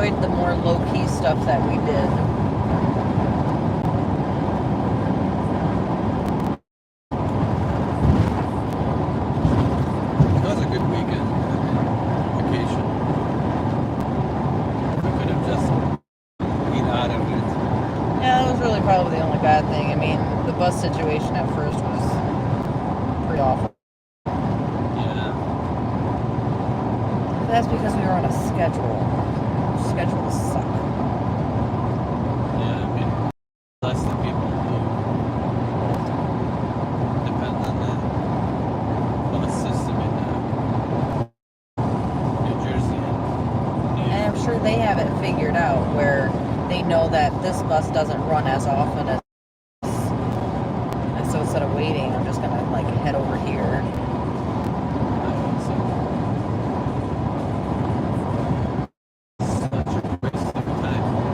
enjoyed the more low-key stuff that we did. It was a good weekend. Vacation. We could have just eat out of it. Yeah, that was really probably the only bad thing. I mean, the bus situation at first was pretty awful. Yeah. That's because we were on a schedule. Schedules suck. Yeah, I mean, less the people who depend on the bus system in New Jersey and New And I'm York. sure they have it figured out where they know that this bus doesn't run as often as this. And so instead of waiting, I'm just gonna like head over here. I think so. Such a waste of time.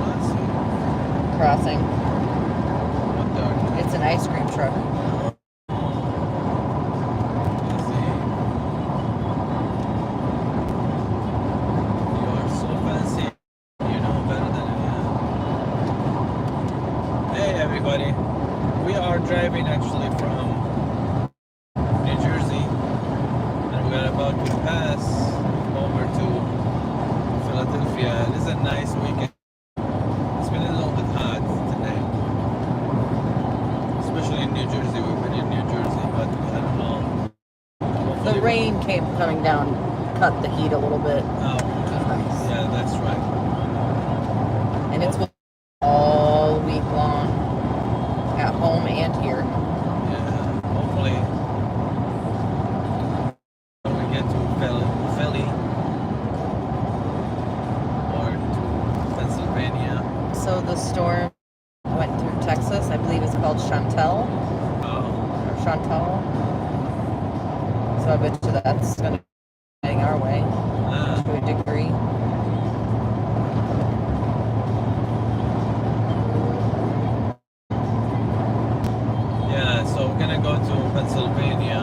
Let's see. Crossing. What dog? It's an ice cream truck. Let's see. You are so fancy. You know better than I am. Hey everybody. We are driving actually from New Jersey and we're about to pass over to Philadelphia. It is a nice weekend. It's been a little bit hot today. Especially in New Jersey. We've been in New Jersey, but I don't know. The Hopefully rain came coming down, cut the heat a little bit. Oh, Nice. yeah, that's right. And it's all week long. At home and here. Yeah, hopefully when we get to Philly or to Pennsylvania. So the storm went through Texas. I believe it's called Chantal Oh, or Chantal. So I bet you that's gonna be heading our way to a degree. yeah, so we're gonna go to Pennsylvania.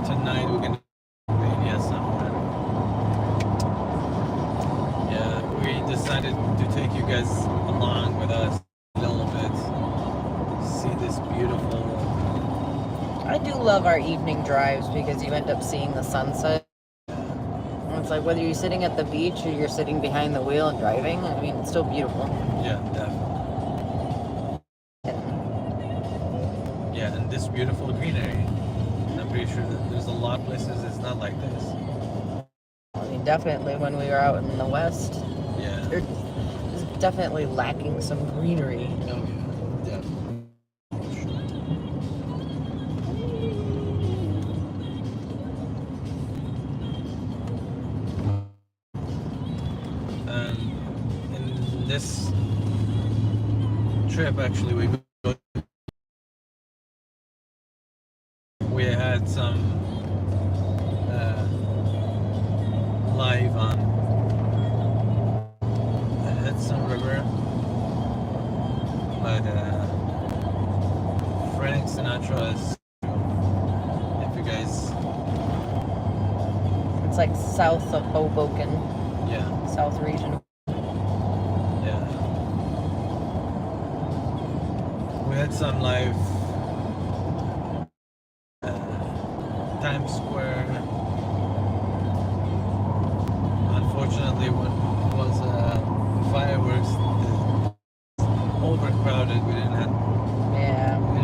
Tonight we're gonna go to Pennsylvania somewhere. Yeah, we decided to take you guys along with us a little bit. See this beautiful. I do love our evening drives because you end up seeing the sunset. And it's like whether you're sitting at the beach or you're sitting behind the wheel and driving, I mean, it's still beautiful. Yeah, definitely. Yeah, and this beautiful greenery. I'm pretty sure that there's a lot of places it's not like this. I mean, definitely when we were out in the West, Yeah. there's definitely lacking some greenery. Oh, yeah, definitely. In this trip, actually, we had some live on the Hudson River, but Frank Sinatra is, if you guys, It's like south of Hoboken, yeah, south region. yeah. We had some live Times Square. Unfortunately, when it was fireworks, overcrowded. We didn't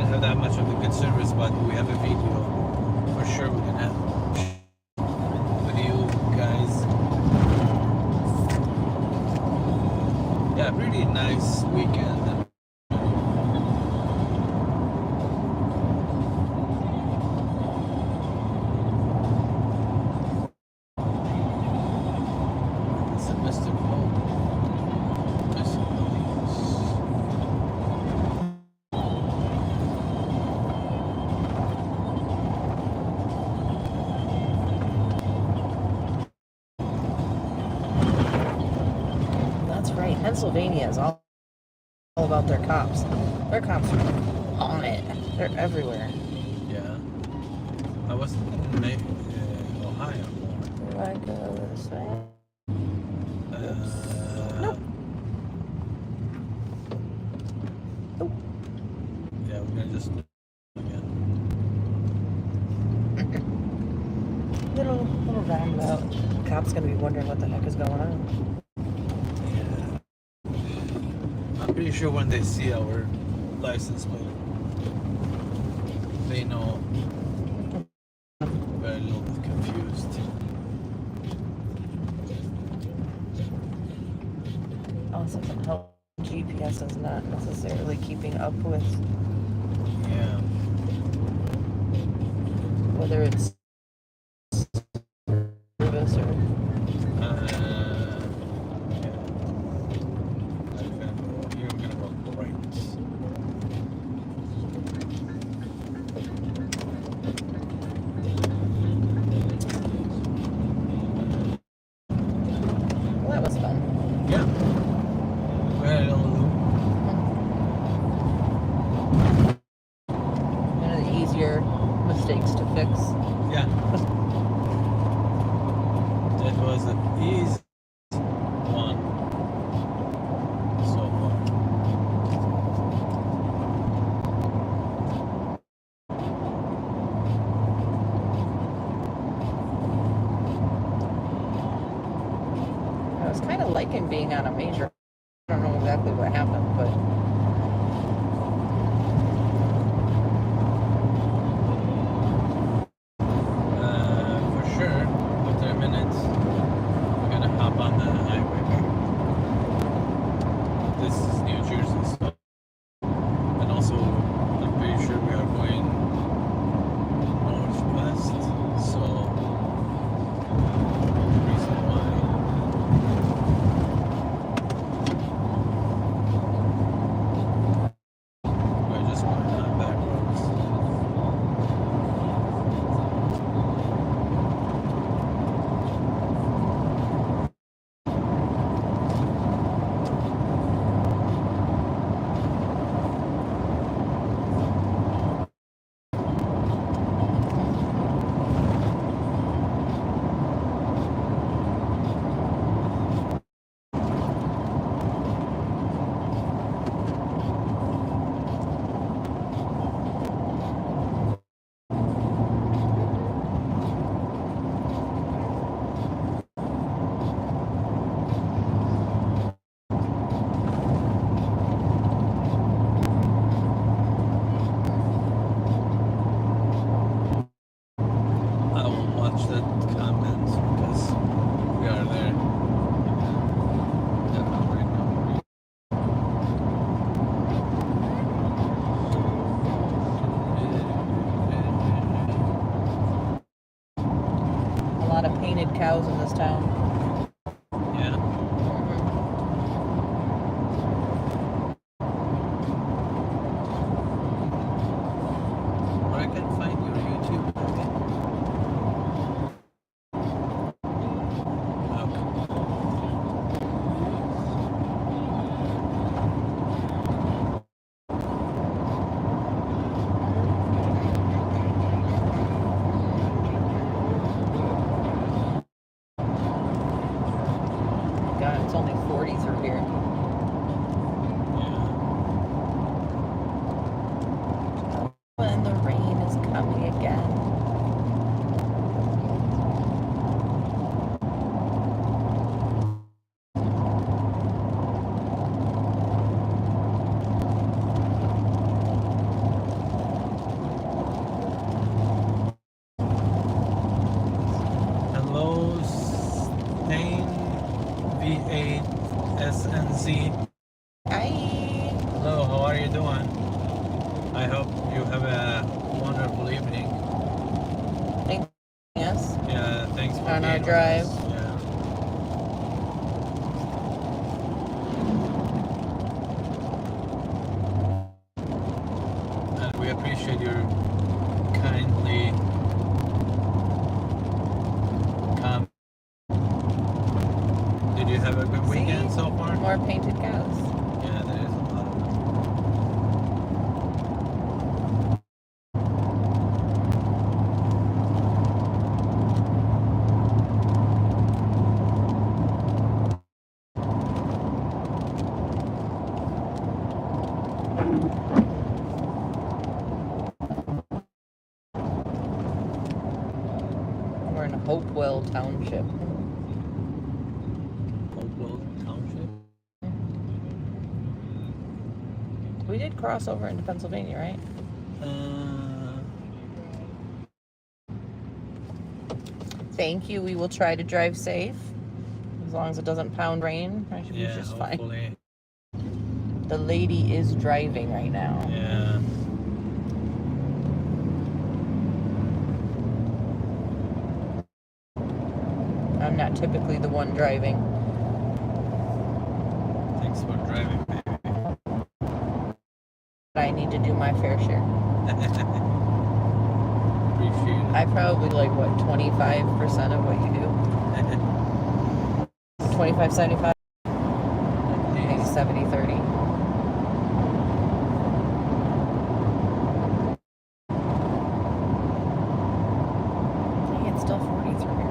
have that much of a good service, but we have a video for sure we can have with you guys. Yeah, pretty nice weekend. It's a Mr. Pope. Mr. Police. That's right. Pennsylvania is all all about their cops. Their cops are on it. They're everywhere. Yeah. I was in Ohio more. Do I go this way? Nope. Nope. Yeah, we're gonna just again. Little roundabout. The cop's gonna be wondering what the heck is going on. Yeah. I'm pretty sure when they see our license plate, they know we're a little bit confused. Also, can help. GPS is not necessarily keeping up with Yeah. whether it's service or. Yeah. I'm gonna go here. We're gonna go right. Well, that was fun. Yeah. We had a little loop. One of the easier mistakes to fix. Yeah. That was an easy one so far. I was kind of liking being on a major. I don't know exactly what happened, but For sure, after a minute, we're gonna hop on the highway. This is New Jersey, so. And also, I'm pretty sure we are going northwest, so. Reason why. We're just going on back roads. I will watch the comments because we are there. Yeah, right now. a lot of painted cows in this town. Yeah. Where I can find your YouTube. God, it's only 40 through here. And the rain is coming again. Hello, Stain V8 SNZ. Hi. Hello, how are you doing? I hope you have a wonderful evening. Yes. Yeah, thanks for On our being with drive. us. Yeah. And we appreciate your kindly comment. Did you have a good weekend so far? More painted cows. Yeah, there is a lot of them. Hopewell Township. Hopewell Township? We did cross over into Pennsylvania, right? Thank you. We will try to drive safe. As long as it doesn't pound rain, I should be just hopefully. Fine. The lady is driving right now. Yeah. I'm not typically the one driving. Thanks for driving, baby. I need to do my fair share. Appreciate it. I probably like, what, 25% of what you do? 25, 75? Maybe 70, 30. Dang, it's still 40 through here.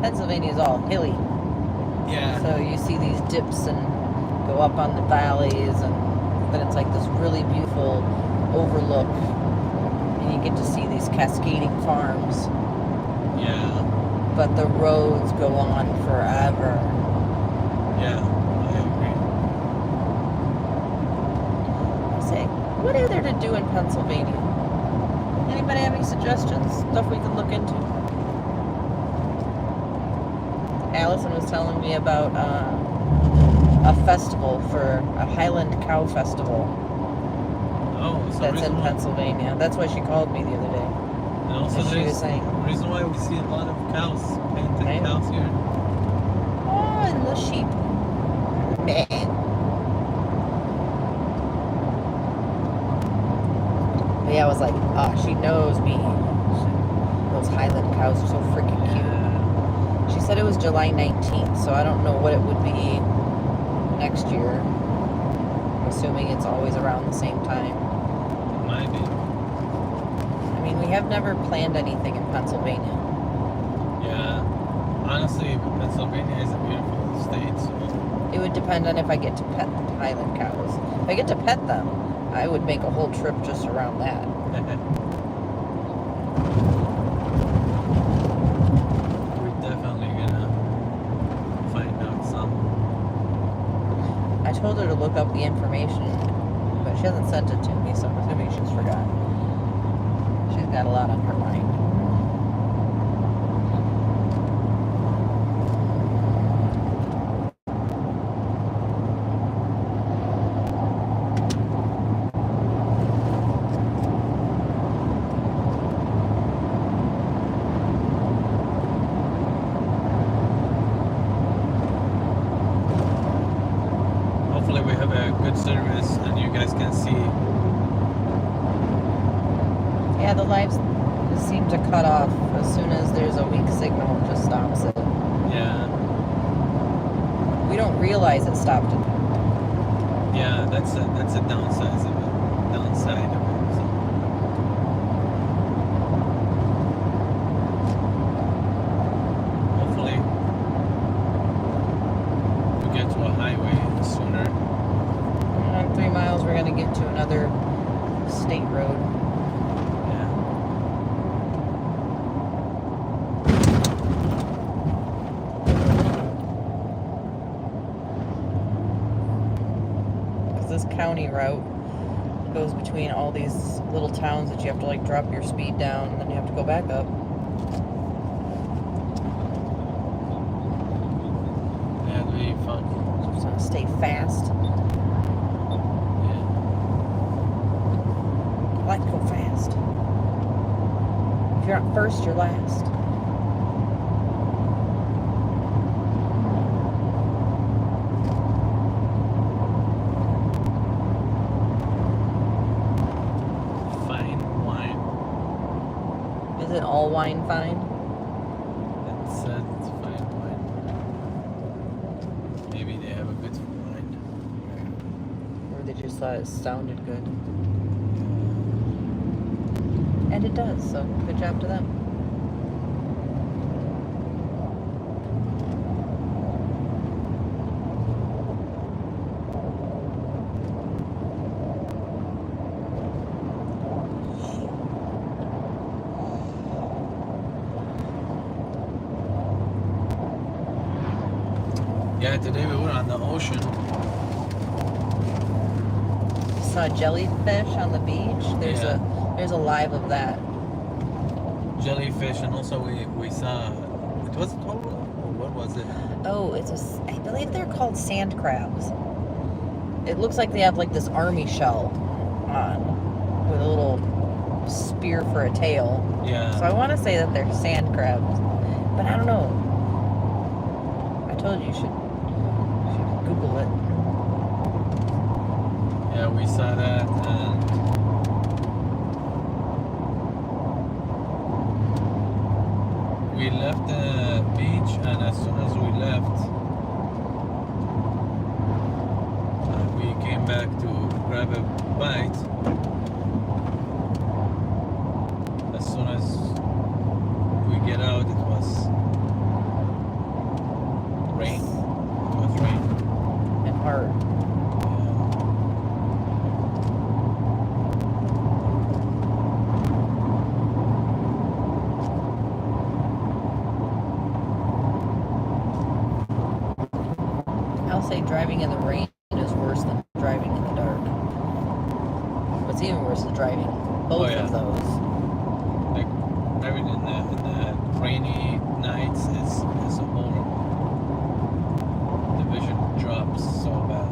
Pennsylvania is all hilly. Yeah. So you see these dips and go up on the valleys, and then it's like this really beautiful overlook, and you get to see these cascading farms. Yeah. But the roads go on forever. Yeah, I agree. Say, what are there to do in Pennsylvania? Anybody have any suggestions? Stuff we can look into? Allison was telling me about a festival for a Highland Cow Festival. Oh, so that's in Pennsylvania. That's why she called me the other day. And also, she was saying, the reason why we see a lot of cows, painted cows here. Oh, and the sheep. Man. But yeah, I was like, oh, she knows me. Those Highland cows are so freaking cute. She said it was July 19th, so I don't know what it would be next year. I'm assuming it's always around the same time. It might be. I mean, we have never planned anything in Pennsylvania. Yeah. Honestly, Pennsylvania is a beautiful state, so... It would depend on if I get to pet the Highland cows. If I get to pet them, I would make a whole trip just around that. We're definitely gonna find out some. I told her to look up the information, but she hasn't sent it to me, so I'm assuming she's forgot. She's got a lot on her mind. Hopefully we have a good service and you guys can see. Yeah, the lives seem to cut off as soon as there's a weak signal. It just stops it. Yeah. We don't realize it stopped it. Yeah, that's a downside of it. Downside of it. So. Hopefully we get to a highway sooner. In 3 miles, we're gonna get to another state road. This county route goes between all these little towns that you have to like drop your speed down and then you have to go back up. Yeah, it'll be fun. want to stay fast. Yeah. I like to go fast. If you're not first, you're last. Fine wine. Is it all wine fine? It said it's fine wine. Maybe they have a good wine. Or they just thought it sounded good? And it does, so good job to them. Yeah, today we were on the ocean. Saw jellyfish on the beach. There's a live of that. Jellyfish, and also we saw. It was Toro, or what was it? Oh, I believe they're called sand crabs. It looks like they have like this army shell on with a little spear for a tail. Yeah. So I want to say that they're sand crabs, but I don't know. I told you should Google it. Yeah, we saw that, and we left the beach, and as soon as we left, we came back to grab a bite. As soon as we get out, it was rain. It was rain. And hard. I'll say driving in the rain is worse than driving in the dark. What's even worse is driving both yeah. of those. Like driving in the rainy nights is horrible. The vision drops so bad.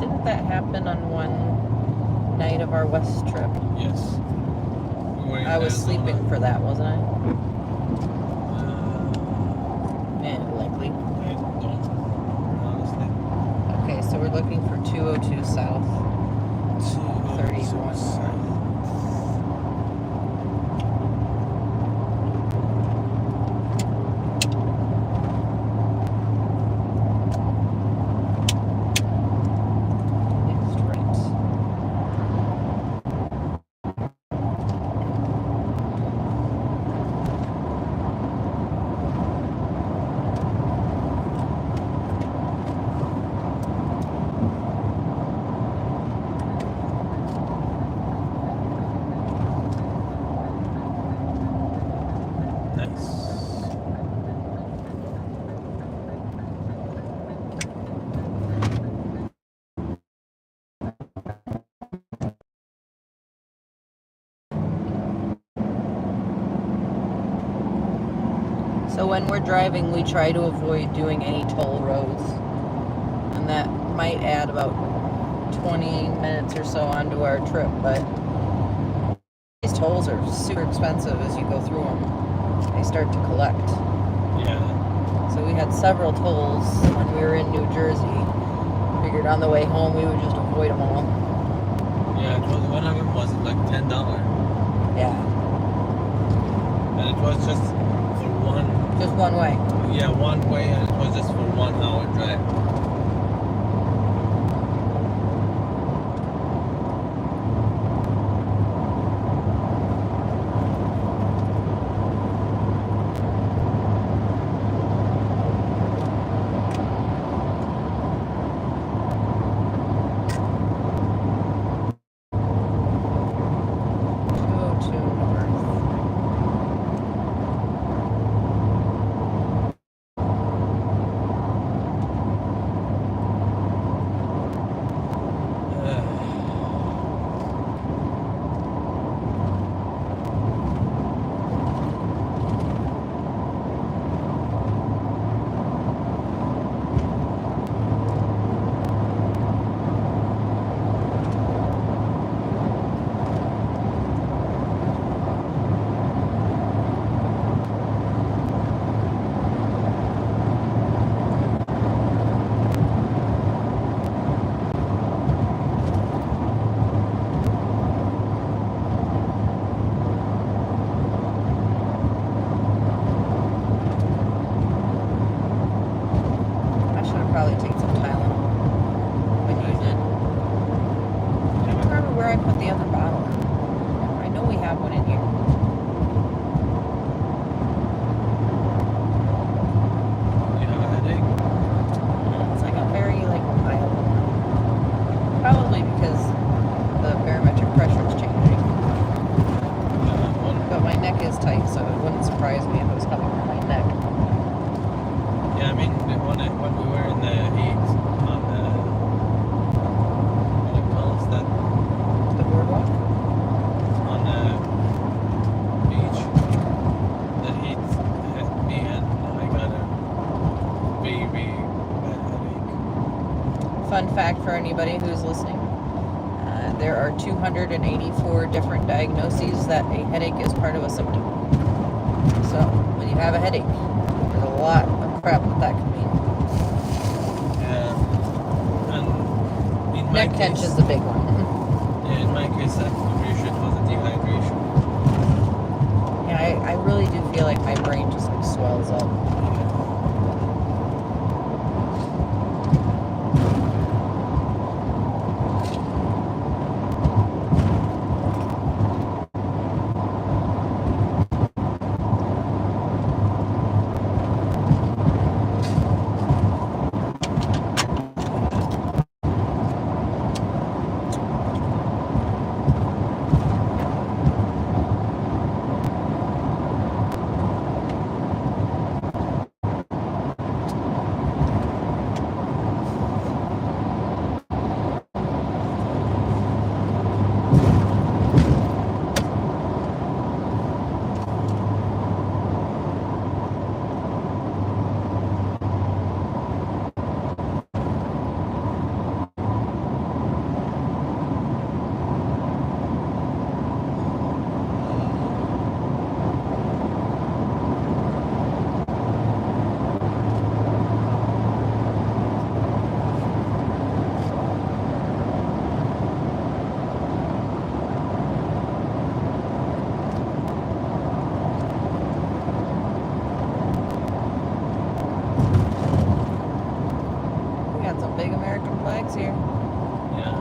Didn't that happen on one night of our west trip? Yes. We were in I was Arizona. sleeping for that, wasn't I? Uh, Yeah, likely. I don't remember, honestly. Okay, so we're looking for 202 South. 31. Next right. Nice. So when we're driving, we try to avoid doing any toll roads. And that might add about 20 minutes or so onto our trip, but these tolls are super expensive as you go through them. They start to collect. Yeah. So we had several tolls when we were in New Jersey. Figured on the way home we would just avoid them all. Yeah, it was, one of them was like $10. Yeah, And it was just for just one way. one way, and it was just for 1 hour drive. fun fact for anybody who's listening. There are 284 different diagnoses that a headache is part of a symptom. So, when you have a headache, there's a lot of crap that can mean. Yeah. And in my Neck case, tension's a big one. yeah, in my case, I'm pretty sure it was a dehydration. Yeah, I really do feel like my brain just like swells up. We got some big American flags here. Yeah.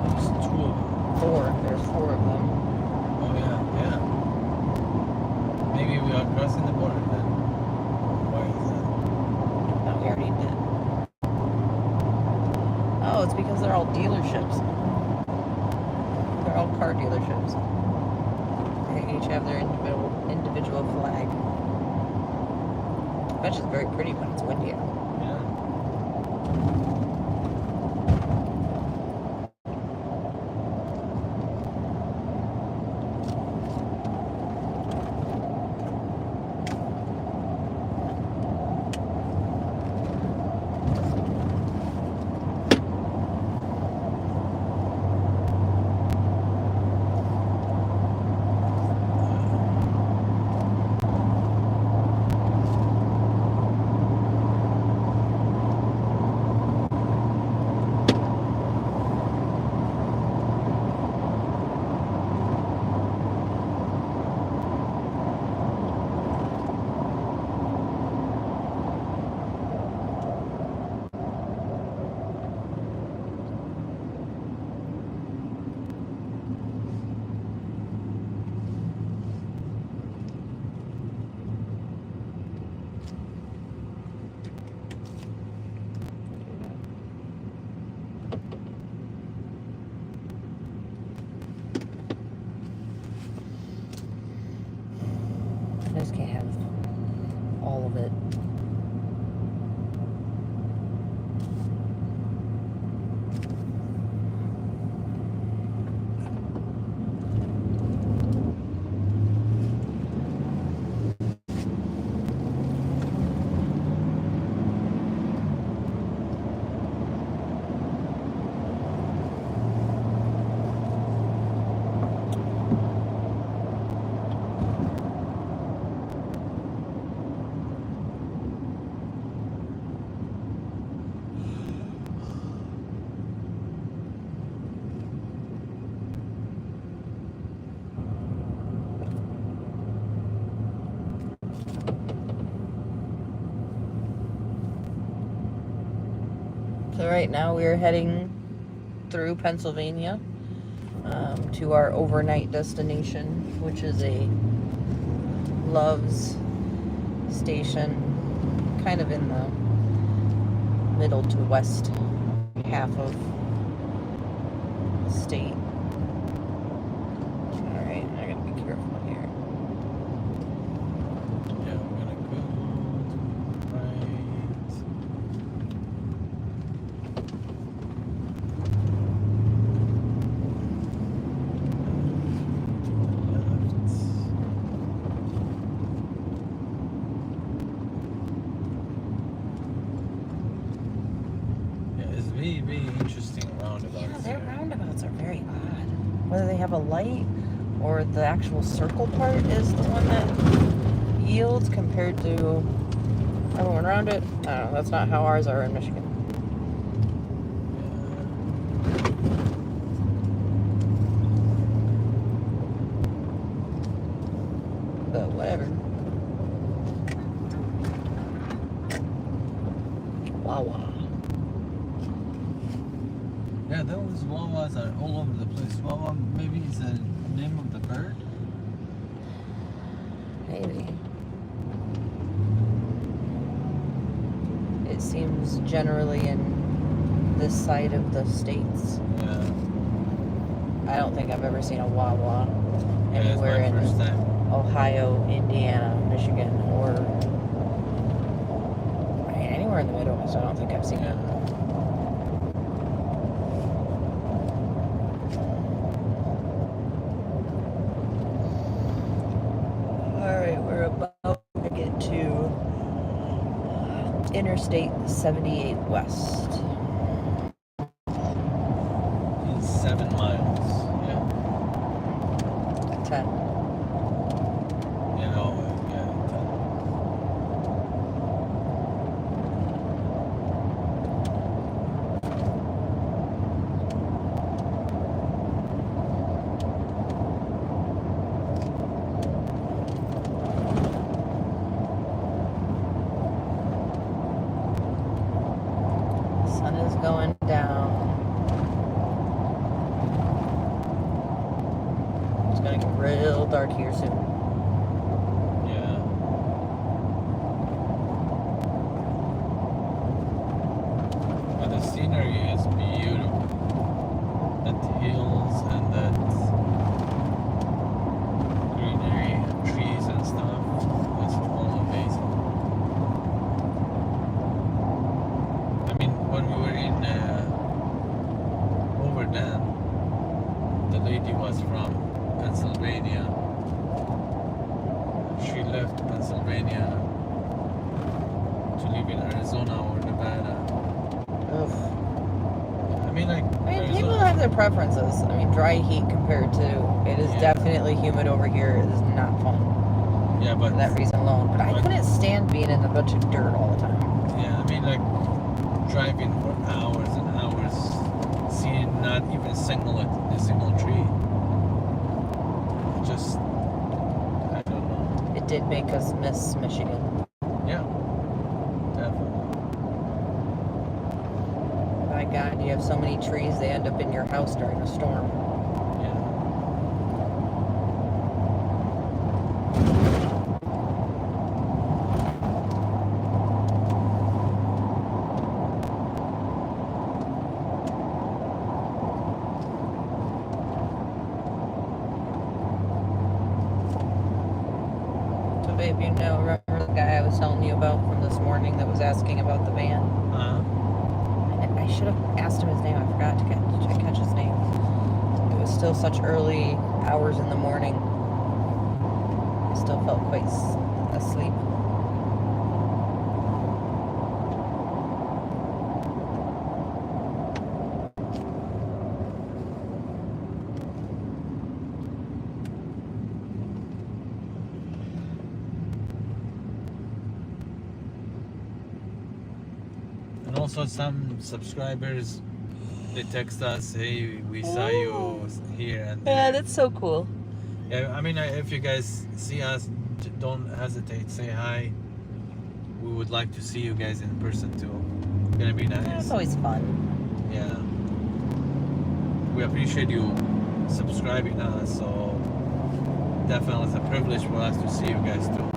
There's two of them. There's four of them. Oh yeah, yeah. Maybe we are crossing the border then. Why is that? No, we already did. Oh, it's because they're all dealerships. They're all car dealerships. They each have their individual flag. I bet it's very pretty when it's windy out. Yeah. I just can't have all of it. So right now we're heading through Pennsylvania to our overnight destination, which is a Love's station, kind of in the middle to west half of the state. Alright, I gotta be careful here. Yeah, we're gonna go right. Left. very interesting roundabouts. Yeah, their here. roundabouts are very odd. Whether they have a light or the actual circle part is the one that yields compared to everyone around it. I don't know. That's not how ours are in Michigan. But whatever. Wawa. Yeah, those Wawas are all over the place. Wawa maybe is the name of the bird? Maybe. It seems generally in this side of the states. Yeah. I don't think I've ever seen a Wawa Yeah, it's anywhere my in first time. Ohio, Indiana, Michigan, or I mean, anywhere in the Midwest. I don't think I've seen it. Alright, we're about to get to Interstate 78 West. It's 7 miles. Yeah. 10. Yeah, oh, yeah. Sun is going down. It's gonna get real dark here soon. Yeah. But the scenery is beautiful. That hills and that greenery, trees and stuff. It's all amazing. I mean, when we were in Overland, the lady was from Pennsylvania. She left Pennsylvania to live in Arizona or Nevada. Ugh. I mean, like, I mean, Arizona- people have their preferences. I mean, dry heat compared to it is Yeah. definitely humid over here. It is not fun yeah, but for that reason alone. But I But- couldn't stand being in a bunch of dirt all the time. yeah, I mean, like driving for hours and hours, seeing not even a single tree. Just, I don't know. It did make us miss Michigan. Yeah, definitely. My God, you have so many trees, they end up in your house during a storm. Yeah. So, babe, you know, remember the guy I was telling you about from this morning that was asking about the van? I should have asked him his name. I forgot to catch his name. It was still such early hours in the morning. I still felt quite asleep. And also some subscribers, they text us, hey, we saw you here and there. Yeah, that's so cool. Yeah, I mean, if you guys see us, don't hesitate, say hi. We would like to see you guys in person too. It's gonna be Yeah, nice. it's always fun. Yeah. We appreciate you subscribing us, so definitely it's a privilege for us to see you guys too.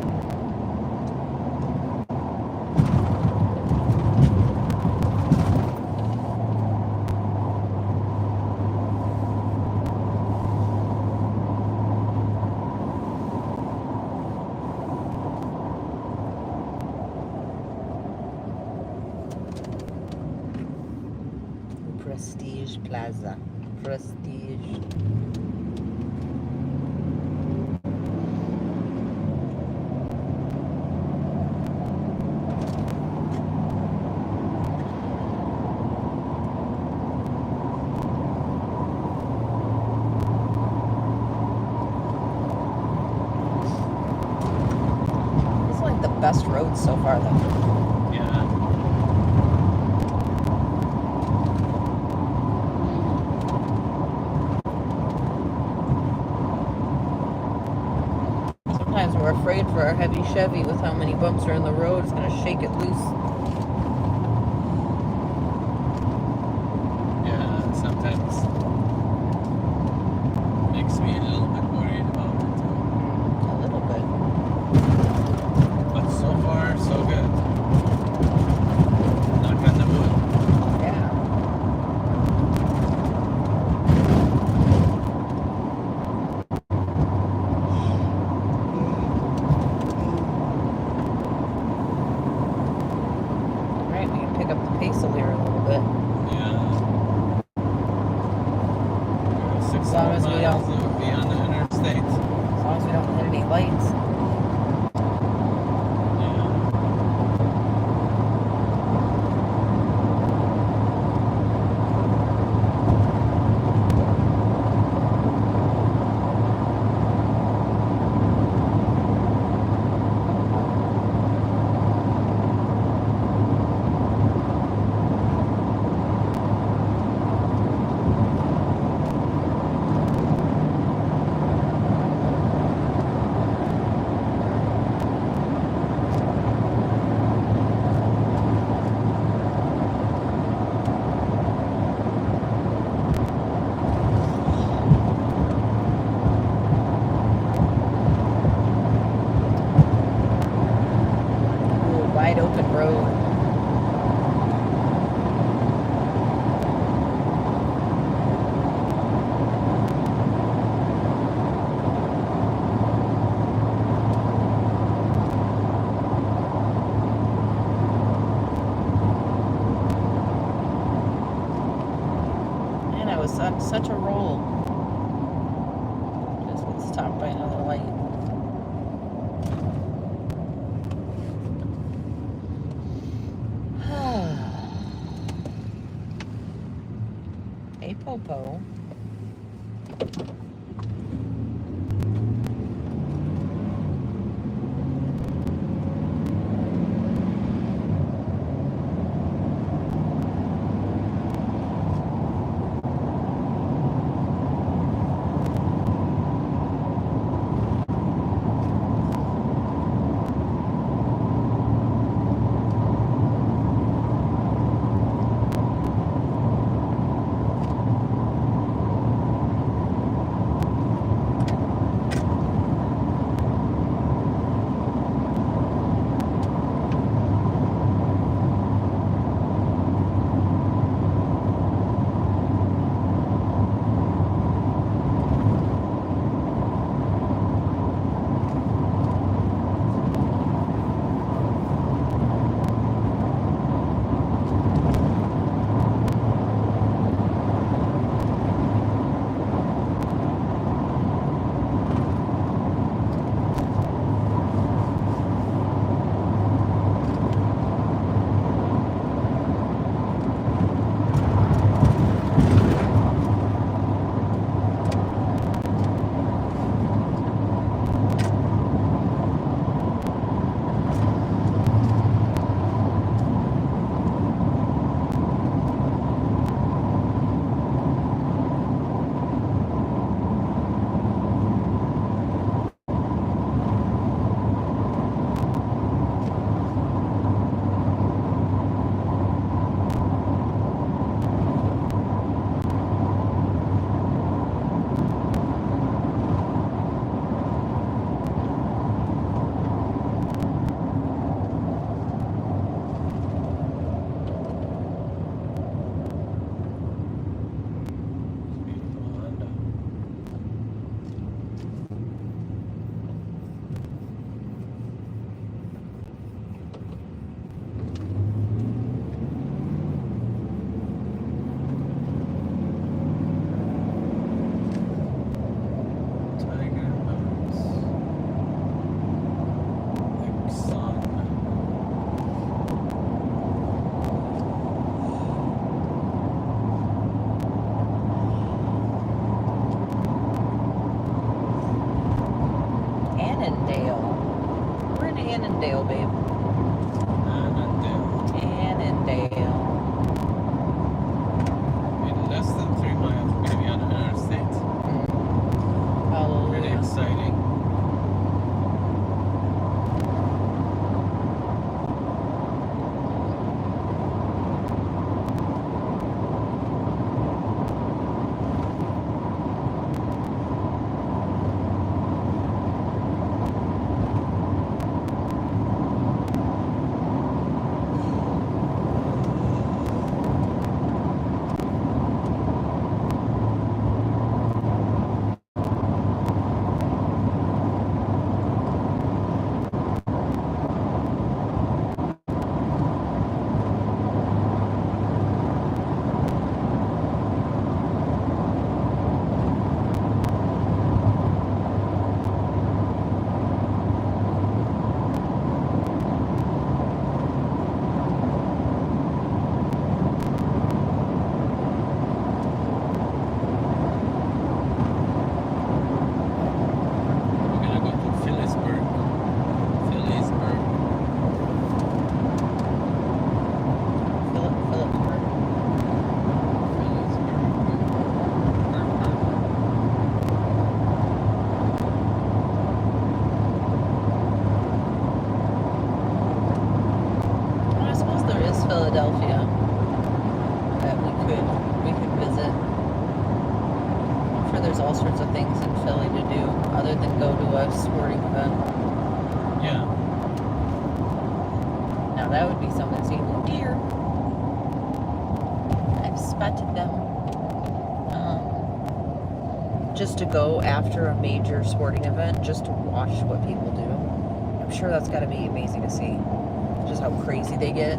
Prestige Plaza. Prestige. lights so far, though. Yeah. Sometimes we're afraid for our heavy Chevy with how many bumps are in the road. It's going to shake it loose. Yeah, sometimes makes me a little bit worried about it too. A little bit. But so far, so good. Knock on the wood. Yeah. All right, we can pick up the pace here a little bit. Yeah. As long as we don't- It would be on the interstate. As long as we don't hit any lights. Yeah. Ooh, wide open road. Man, I was on such a roll. Just got stopped by another light. Hey, Popo. we could visit. I'm sure there's all sorts of things in Philly to do other than go to a sporting event. Yeah. Now that would be something to see. Oh dear. I've spotted them. Just to go after a major sporting event, just to watch what people do. I'm sure that's got to be amazing to see. Just how crazy they get.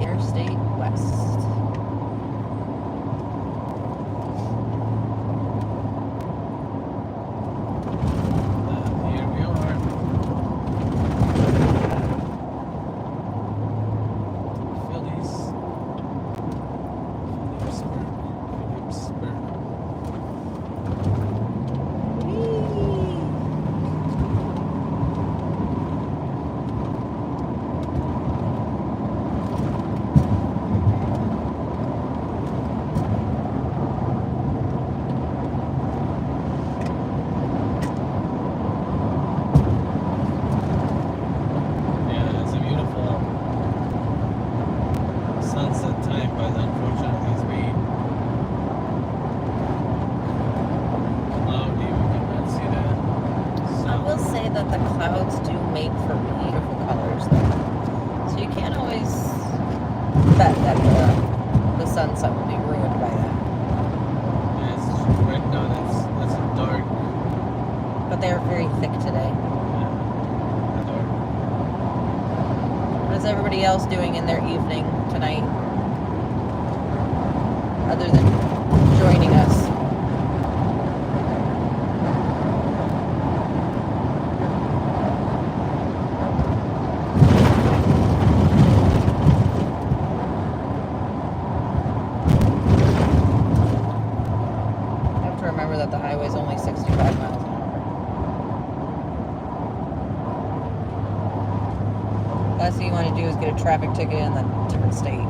Interstate West. Here we are. Phillipsburg. Yeah, it's a beautiful sunset time, but unfortunately it's very cloudy. We cannot see the I sun. will say that the clouds do make for beautiful colors, though. So you can't always bet that the sunset will be ruined by that. Yes, right now that's dark. But they're very thick today. Dark. What is everybody else doing in their evening tonight? Other than joining us. I have to remember that the highway's only 65 miles an hour. Last thing you want to do is get a traffic ticket in a different state.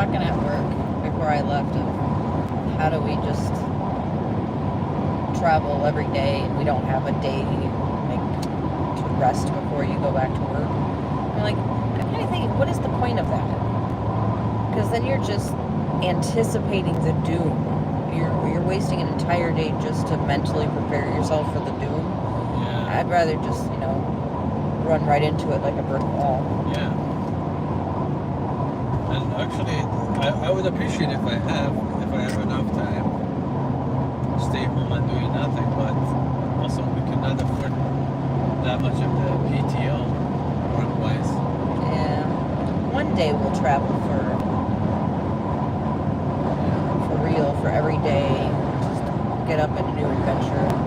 talking at work before I left of how do we just travel every day and we don't have a day like to rest before you go back to work. I'm like, I'm kind of thinking, what is the point of that? Because then you're just anticipating the doom. You're wasting an entire day just to mentally prepare yourself for the doom. Yeah. I'd rather just, run right into it like a brick wall. Yeah. And actually, I would appreciate if I have enough time to stay home and doing nothing, but also we cannot afford that much of the PTO work-wise. Yeah. One day we'll travel for real, for every day. Just get up in a new adventure.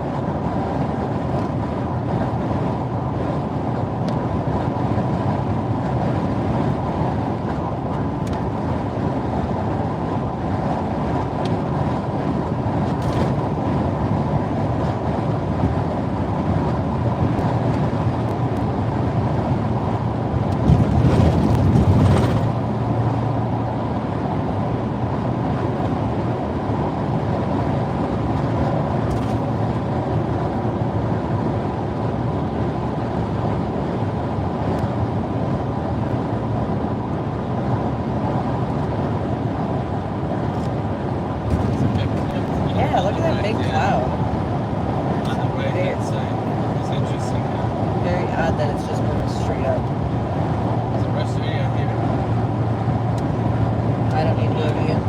Yeah, look at that big cloud. On the right hand side. It's interesting. Very odd that it's just going straight up. Is the rest of it here? I don't need to go to you.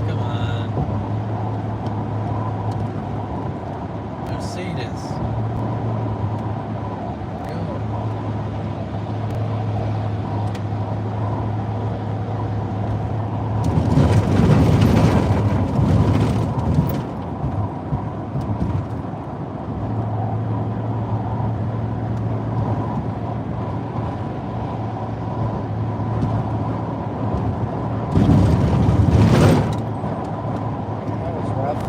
Come on. Mercedes. Go. That was rough.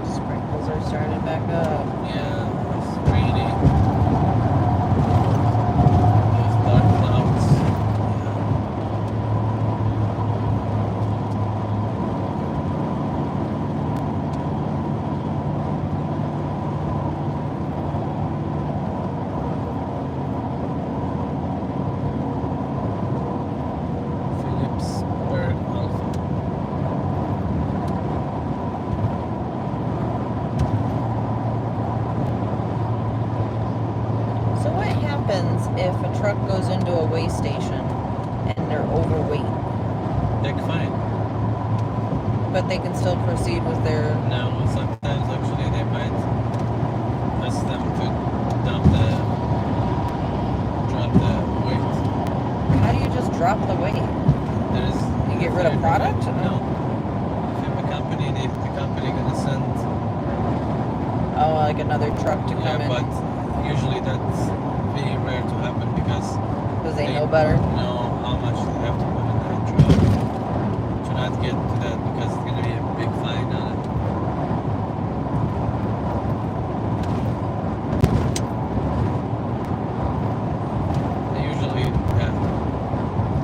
Sprinkles are starting back up. Yeah, it's rainy. Those dark clouds. Philipsburg Alpha. So what happens if a truck goes into a weigh station and they're overweight, They're fine. but they can still proceed with their... Now, sometimes actually they might ask them to drop the weight. How do you just drop the weight? There's You get rid of product? No. If you have a company, the company gonna send. Oh, like another truck to come Yeah, in but usually that's very rare to happen because because they know better. know how much they have to put in that truck to not get to that because it's gonna be a big fine on it. They usually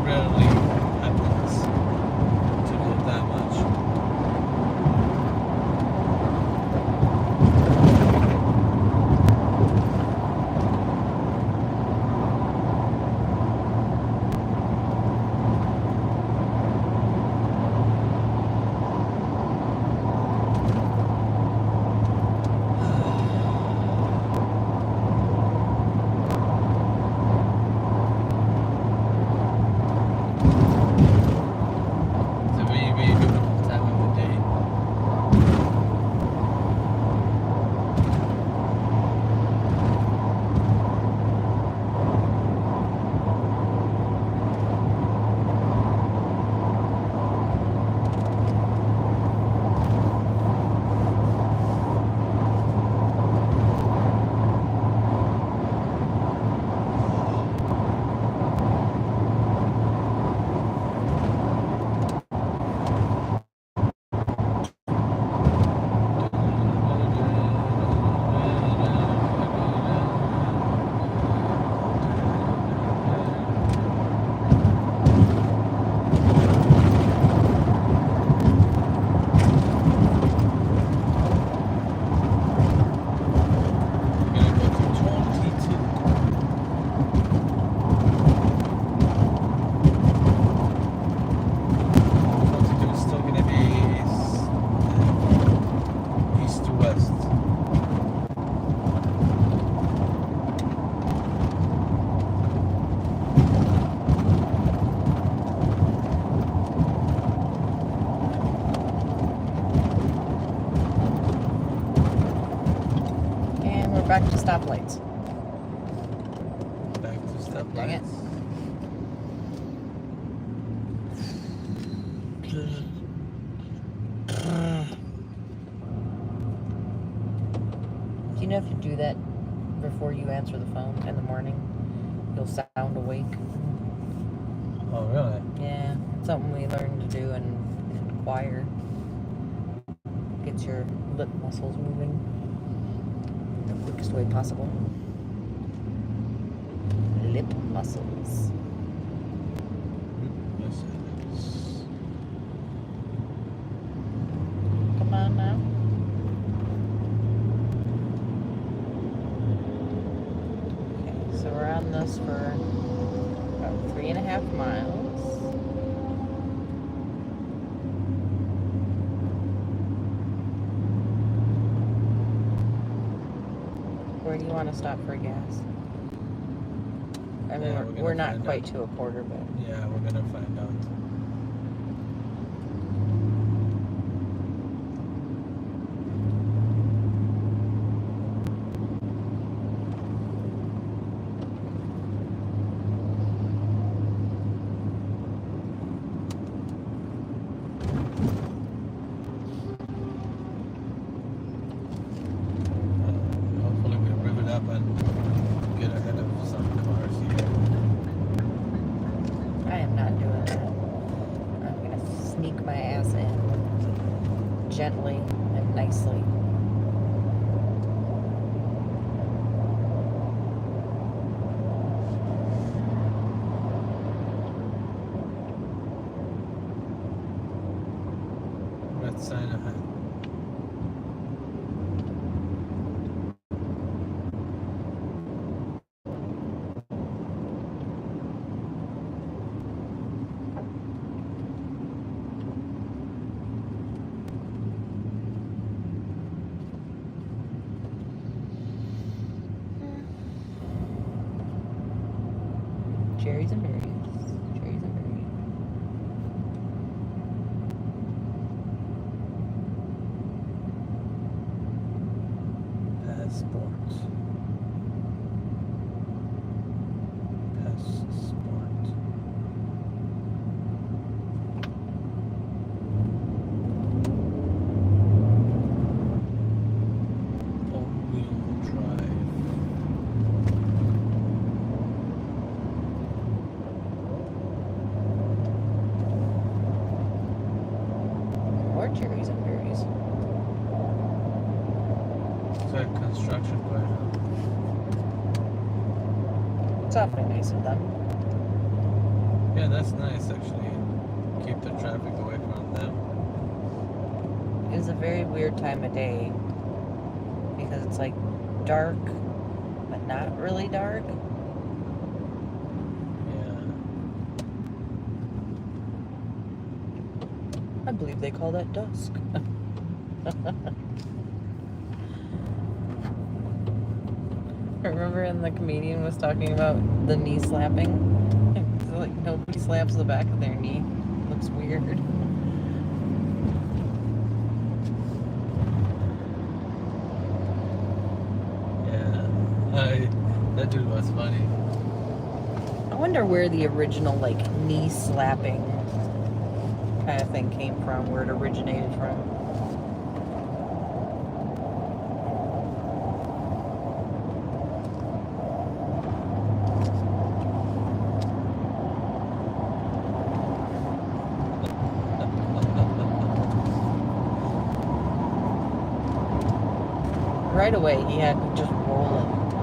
rarely happens. stoplights. Back to stop Dang it. lights. Do you know if you do that before you answer the phone in the morning, you'll sound awake? Oh, really? Yeah, it's something we learned to do in choir. Gets your lip muscles moving the quickest way possible. Lip muscles. Yes, it is. Come on now. Okay, so we're on this for about 3.5 miles. Where do you want to stop for gas? I mean, Yeah, we're not find quite out. to a quarter, but Yeah, we're gonna find out. Hopefully we riv it up and get ahead of some cars here. I am not doing that. I'm gonna sneak my ass in gently and nicely. Red sign ahead. Cherries and berries. Cherries and berries. Passport. Passport. All-wheel drive. More cherries and berries. It's like construction going on. It's awfully nice of them. Yeah, that's nice actually. Keep the traffic away from them. It is a very weird time of day because it's like dark, but not really dark. Yeah. I believe they call that dusk. Remember when the comedian was talking about the knee slapping? It's like nobody slaps the back of their knee. Looks weird. Yeah. That dude was funny. I wonder where the original like knee slapping kind of thing came from, where it originated from. Right away, he had to just roll it.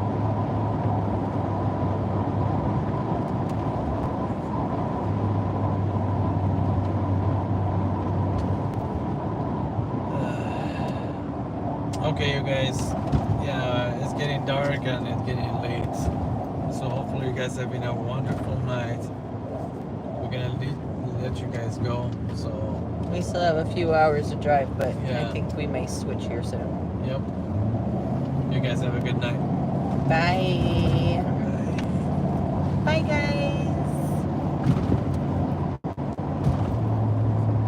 Okay, you guys. Yeah, it's getting dark and it's getting late. So hopefully you guys are having a wonderful night. We're gonna let you guys go. So We still have a few hours to drive, but Yeah. I think we may switch here soon. yep. You guys have a good night. Bye. Bye. Bye, guys.